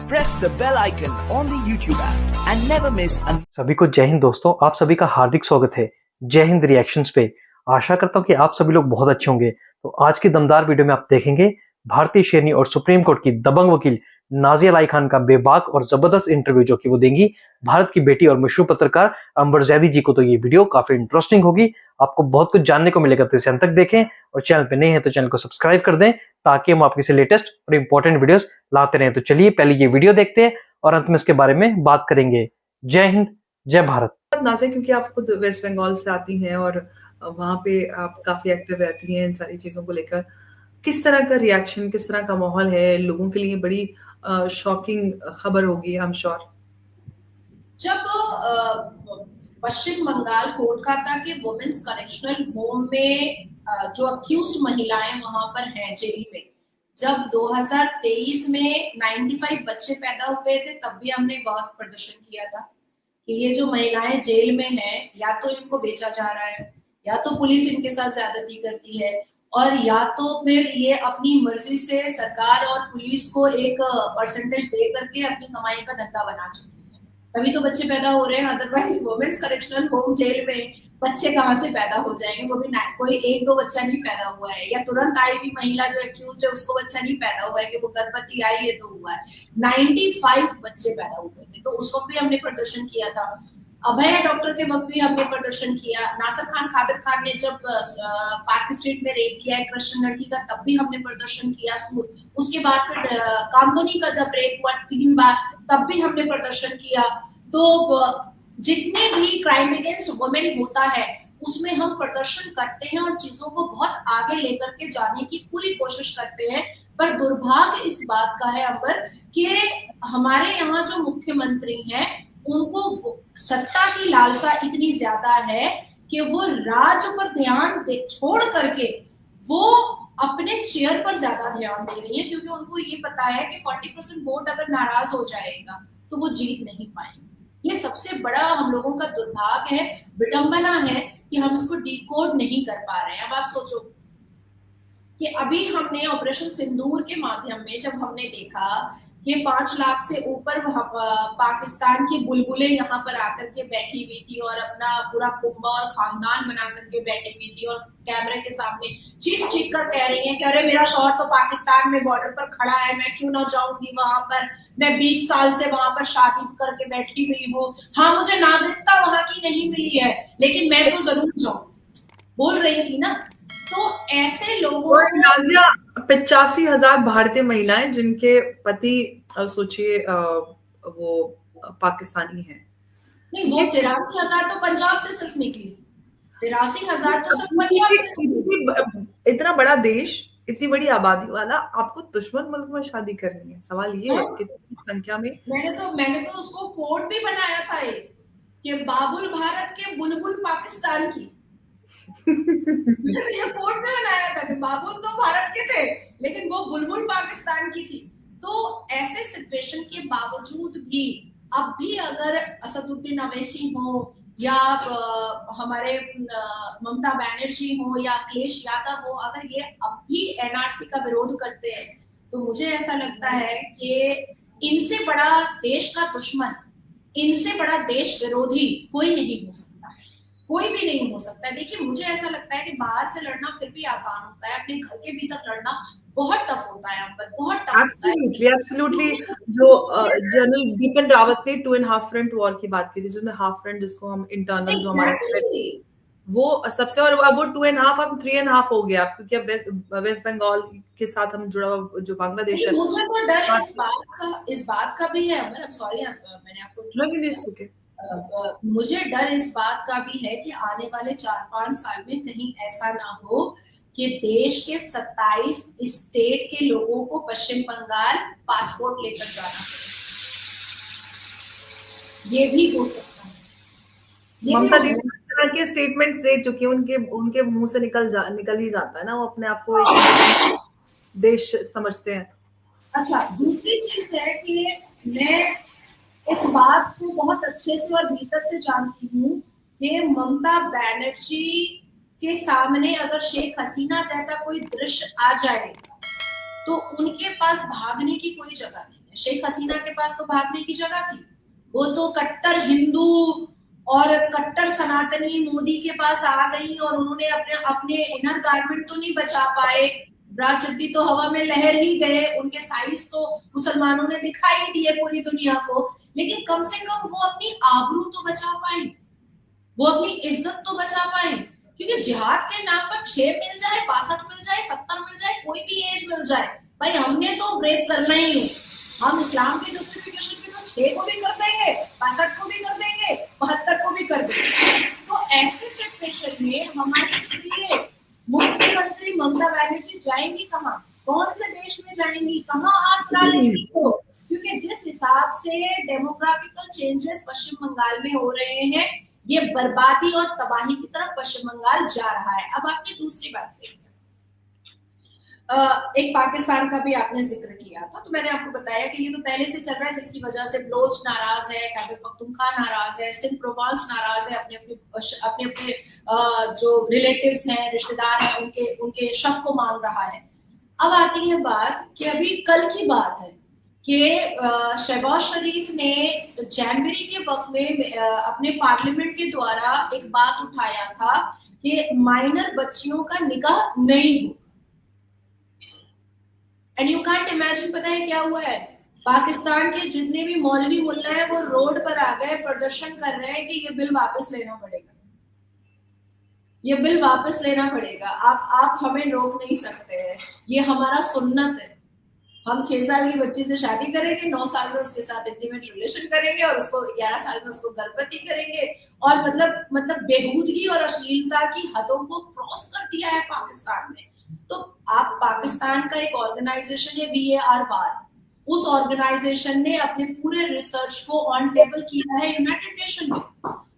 press the bell icon on the YouTube app and never miss an... सभी को जय हिंद दोस्तों, आप सभी का हार्दिक स्वागत है जय हिंद रिएक्शंस पे। आशा करता हूँ कि आप सभी लोग बहुत अच्छे होंगे। तो आज की दमदार वीडियो में आप देखेंगे भारतीय शेरनी और सुप्रीम कोर्ट की दबंग वकील नाज़िया अलाई खान का बेबाक और जबरदस्त इंटरव्यू जो कि वो देंगी भारत की बेटी और मशहूर पत्रकार अंबर जैदी जी को। तो ये वीडियो काफी इंटरेस्टिंग होगी, आपको बहुत कुछ जानने को मिलेगा, तो इसे अंत तक देखें और चैनल पे नए हैं तो चैनल को सब्सक्राइब कर दें ताकि हम आपके से लेटेस्ट और इंपॉर्टेंट वीडियोस लाते रहें। तो चलिए पहले ये वीडियो देखते हैं और अंत में इसके बारे में बात करेंगे। जय हिंद, जय भारत। नाज़िया, क्योंकि आप खुद वेस्ट बंगाल से आती हैं और वहाँ पे आप काफी एक्टिव रहती हैं इन सारी चीजों को लेकर, किस तरह का रिएक्शन, किस तरह का माहौल है? लोगों के लिए बड़ी शॉकिंग खबर होगी, आई एम श्योर। जब पश्चिम बंगाल कोलकाता के वुमेन्स करेक्शनल होम में जो अक्यूज्ड महिलाएं वहां पर हैं जेल में, जब 2023 में 95 बच्चे पैदा हुए थे, तब भी हमने बहुत प्रदर्शन किया था कि ये जो महिलाएं जेल में हैं, या तो इनको बेचा जा रहा है, या तो पुलिस इनके साथ ज्यादती करती है, और या तो फिर ये अपनी मर्जी से सरकार और पुलिस को एक परसेंटेज दे करके अपनी कमाई का धंधा बना चुकी है। तभी तो बच्चे पैदा हो रहे हैं, otherwise women's correctional home jail में बच्चे कहाँ से पैदा हो जाएंगे? वो भी कोई एक दो बच्चा नहीं पैदा हुआ है, या तुरंत आई हुई महिला जो एक्यूज्ड है उसको बच्चा नहीं पैदा हुआ है कि वो गर्भवती आई है तो हुआ है। 95 बच्चे पैदा हुए थे, तो उस वक्त भी हमने प्रदर्शन किया था। अभय डॉक्टर के वक्त भी हमने प्रदर्शन किया। नासिर खान कादिर खान ने जब पार्क स्ट्रीट में रेप किया है क्रिश्चियन लड़की का, तब भी हमने प्रदर्शन किया। उसके बाद फिर कामदोनी का जब रेप हुआ 3 बार, तब भी हमने प्रदर्शन किया। तो जितने भी क्राइम अगेंस्ट वुमेन होता है उसमें हम प्रदर्शन करते हैं और चीजों को बहुत आगे लेकर के जाने की पूरी कोशिश करते हैं। पर दुर्भाग्य इस बात का है अंबर कि हमारे यहाँ जो मुख्यमंत्री हैं उनको सत्ता की लालसा इतनी ज्यादा है कि वो राज्य पर ध्यान छोड़ करके वो अपने चेयर पर ज्यादा ध्यान दे रही है, क्योंकि उनको ये पता है कि 40% वोट अगर नाराज हो जाएगा तो वो जीत नहीं पाएंगे। ये सबसे बड़ा हम लोगों का दुर्भाग्य है, विडंबना है कि हम इसको डिकोड नहीं कर पा रहे हैं। अब आप सोचो कि अभी हमने ऑपरेशन सिंदूर के माध्यम में जब हमने देखा कि 5 लाख से ऊपर पाकिस्तान की बुलबुलें यहाँ पर आकर के बैठी हुई थी और अपना पूरा कुंबा और खानदान बना करके बैठी हुई थी और कैमरे के सामने चीख चीख कर कह रही हैं कि अरे मेरा शौहर तो पाकिस्तान में बॉर्डर पर खड़ा है, मैं क्यों ना जाऊंगी वहां पर, मैं 20 साल से वहां पर शादी करके बैठी हुई हूँ, हाँ मुझे नागरिकता वहां की नहीं मिली है लेकिन मैं तो जरूर जाऊं, बोल रही थी ना। तो ऐसे लोगों नाज़िया, 85,000 भारतीय महिलाएं जिनके पति सोचिए वो पाकिस्तानी हैं। नहीं, वो 83,000 तो पंजाब से सिर्फ निकली, 83,000 तो सिर्फ पंजाब से। इतना बड़ा देश, इतनी बड़ी आबादी वाला, आपको दुश्मन मुल्क में शादी करनी है? सवाल ये है कितनी संख्या में। मैंने तो उसको कोड भी बनाया था कि बाबुल भारत के बुलबुल पाकिस्तान की। ये कोड में बनाया था कि बाबुल तो भारत के थे लेकिन वो बुलबुल पाकिस्तान की थी। तो ऐसे सिचुएशन के बावजूद भी अब भी अगर असदुद्दीन अवैसी हो या हमारे ममता बनर्जी हो या अखिलेश यादव हो, अगर ये अब भी एनआरसी का विरोध करते हैं तो मुझे ऐसा लगता है कि इनसे बड़ा देश का दुश्मन, इनसे बड़ा देश विरोधी कोई नहीं हो सकता, कोई भी नहीं हो सकता है। देखिए, मुझे ऐसा लगता है कि बाहर से लड़ना फिर भी आसान होता है, अपने घर के भीतर लड़ना बहुत टफ होता है, बहुत टफ। एब्सोल्युटली। जो जनरल बिपिन रावत ने 2.5 फ्रंट वॉर की बात की थी, जिसमें हाफ फ्रंट जिसको हम इंटरनल जो हमारे वो सबसे, और अब वो 2.5 अब 3.5 हो गया, क्योंकि अब वेस्ट बंगाल के साथ हम जुड़ा जो बांग्लादेश है। मुझे तो डर इस बात का भी है, मतलब सॉरी मैंने आपको मुझे डर इस बात का भी है कि आने वाले 4-5 साल में कहीं ऐसा ना हो कि देश के 27 स्टेट के लोगों को पश्चिम बंगाल पासपोर्ट लेकर जाना पड़े। ये भी हो सकता है। ममता दीदी इस तरह के स्टेटमेंट्स दे चुकी, उनके मुंह से निकल ही जाता है ना, वो अपने आप को एक देश समझते हैं। अच्छा, दूसरी चीज है कि मैं इस बात को बहुत अच्छे से और भीतर से जानती हूँ कि ममता बनर्जी के सामने अगर शेख हसीना जैसा कोई दृश्य आ जाए तो उनके पास भागने की कोई जगह नहीं है। शेख हसीना के पास तो भागने की जगह थी, वो तो कट्टर हिंदू और कट्टर सनातनी मोदी के पास आ गई और उन्होंने अपने अपने इनर गारमेंट तो नहीं बचा पाए, ब्रा चड्डी तो हवा में लहर ही गए, उनके साइज तो मुसलमानों ने दिखाई दिए पूरी दुनिया को, लेकिन कम से कम वो अपनी आबरू तो बचा पाए, वो अपनी इज्जत तो बचा पाए। क्योंकि जिहाद के नाम पर 6 मिल जाए, 62 मिल जाए, 70 मिल जाए, कोई भी एज मिल जाए, भाई हमने तो ब्रेक करना ही है। हम इस्लाम के जस्टिफिकेशन में तो 6 को भी कर देंगे, 65 को भी कर देंगे, 72 को भी कर देंगे। तो ऐसे सिचुएशन में हमारे मुख्यमंत्री ममता बनर्जी जाएंगी कहाँ, कौन से देश में जाएंगी, कहाँ आसरा लेंगी? तो क्योंकि जिस हिसाब से डेमोग्राफिकल चेंजेस पश्चिम बंगाल में हो रहे हैं, ये बर्बादी और तबाही की तरफ पश्चिम बंगाल जा रहा है। अब आपने दूसरी बात कही, एक पाकिस्तान का भी आपने जिक्र किया था, तो मैंने आपको बताया कि ये तो पहले से चल रहा है, जिसकी वजह से बलोच नाराज है, खैबर पख्तूनख्वा नाराज है, सिंध प्रोवांस नाराज है, अपने जो रिलेटिव्स हैं, रिश्तेदार हैं, उनके शव को मांग रहा है। अब आती है बात कि अभी कल की बात है कि शहबाज शरीफ ने जनवरी के वक्त में अपने पार्लियामेंट के द्वारा एक बात उठाया था कि माइनर बच्चियों का निकाह नहीं होगा। एंड यू कांट इमेजिन, पता है क्या हुआ है? पाकिस्तान के जितने भी मौलवी मुल्ला है वो रोड पर आ गए, प्रदर्शन कर रहे हैं कि ये बिल वापस लेना पड़ेगा, ये बिल वापस लेना पड़ेगा। आप हमें रोक नहीं सकते हैं, ये हमारा सुन्नत है। हम 6 साल की बच्ची से शादी करेंगे, 9 साल में उसके साथ इंटीमेट रिलेशन करेंगे और उसको 11 साल में उसको गर्भवती करेंगे, और मतलब बेहूदगी और अश्लीलता की हदों को क्रॉस कर दिया है पाकिस्तान में। तो आप पाकिस्तान का एक ऑर्गेनाइजेशन है VAR, उस ऑर्गेनाइजेशन ने अपने पूरे रिसर्च को ऑन टेबल किया है यूनाइटेड नेशन में,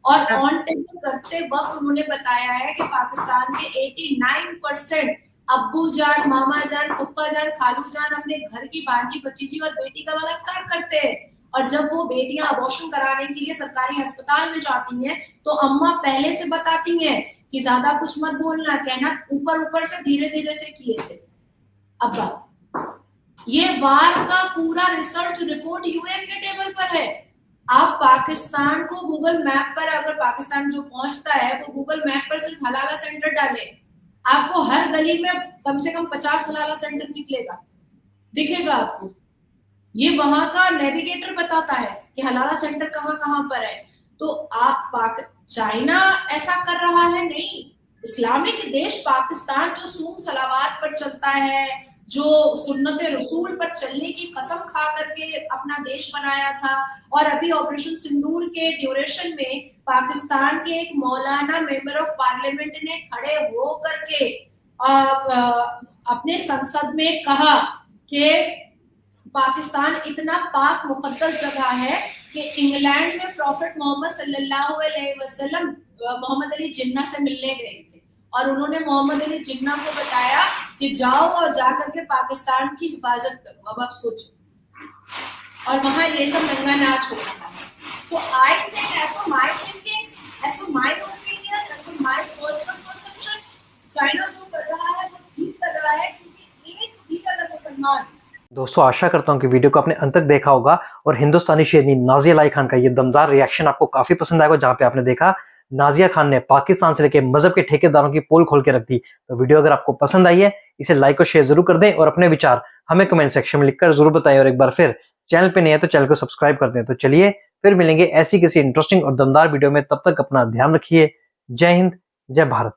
और ऑन टेबल करते वक्त उन्होंने बताया है कि पाकिस्तान में 89% अब्बू जान, मामा जान, फुप्पा जान, खालू जान अपने घर की भांजी, भतीजी और बेटी का बलात्कार करते हैं। और जब वो बेटियां अबॉर्शन कराने के लिए सरकारी अस्पताल में जाती हैं तो अम्मा पहले से बताती हैं कि ज्यादा कुछ मत बोलना, कहना ऊपर से धीरे धीरे से किए थे। अब्बा, ये वार का पूरा रिसर्च रिपोर्ट UN के टेबल पर है। आप पाकिस्तान को गूगल मैप पर, अगर पाकिस्तान जो पहुंचता है वो गूगल मैप पर सिर्फ हलाला सेंटर डाले, आपको हर गली में कम से कम 50 हलाला सेंटर निकलेगा, दिखेगा आपको। ये वहां का नेविगेटर बताता है कि हलाला सेंटर कहाँ कहाँ पर है। तो चाइना ऐसा कर रहा है? नहीं। इस्लामिक देश पाकिस्तान जो सूम सलावात पर चलता है, जो सुन्नत रसूल पर चलने की कसम खा करके अपना देश बनाया था, और अभी ऑपरेशन सिंदूर के ड्यूरेशन में पाकिस्तान के एक मौलाना मेंबर ऑफ पार्लियामेंट ने खड़े हो करके अपने संसद में कहा कि पाकिस्तान इतना पाक मुकद्दस जगह है कि इंग्लैंड में प्रॉफिट मोहम्मद सल्लल्लाहु अलैहि वसल्लम मोहम्मद अली जिन्ना से मिलने गए थे, और उन्होंने मोहम्मद अली जिन्ना को बताया कि जाओ और जाकर के पाकिस्तान की हिफाजत करो। अब आप सोचो, और वहां ये सब नंगा नाच हो रहा है। So I think, as per my thinking, as per my opinion, as per my personal perception, China जो कर रहा है वो ठीक कर रहा है, क्योंकि एक भी अगर मुसलमान। दोस्तों, आशा करता हूं कि वीडियो को आपने अंत तक देखा होगा और हिंदुस्तानी शेरनी नाजिया अलाई खान का ये दमदार रिएक्शन आपको काफी पसंद आएगा, जहां पे आपने देखा नाजिया खान ने पाकिस्तान से लेकर मजहब के ठेकेदारों की पोल खोल के रख दी। तो वीडियो अगर आपको पसंद आई है, इसे लाइक और शेयर जरूर कर दें, और अपने विचार हमें कमेंट सेक्शन में लिखकर जरूर बताएं। और एक बार फिर चैनल पे नए हैं तो चैनल को सब्सक्राइब कर दें। तो चलिए फिर मिलेंगे ऐसी किसी इंटरेस्टिंग और दमदार वीडियो में, तब तक अपना ध्यान रखिए। जय हिंद, जय भारत।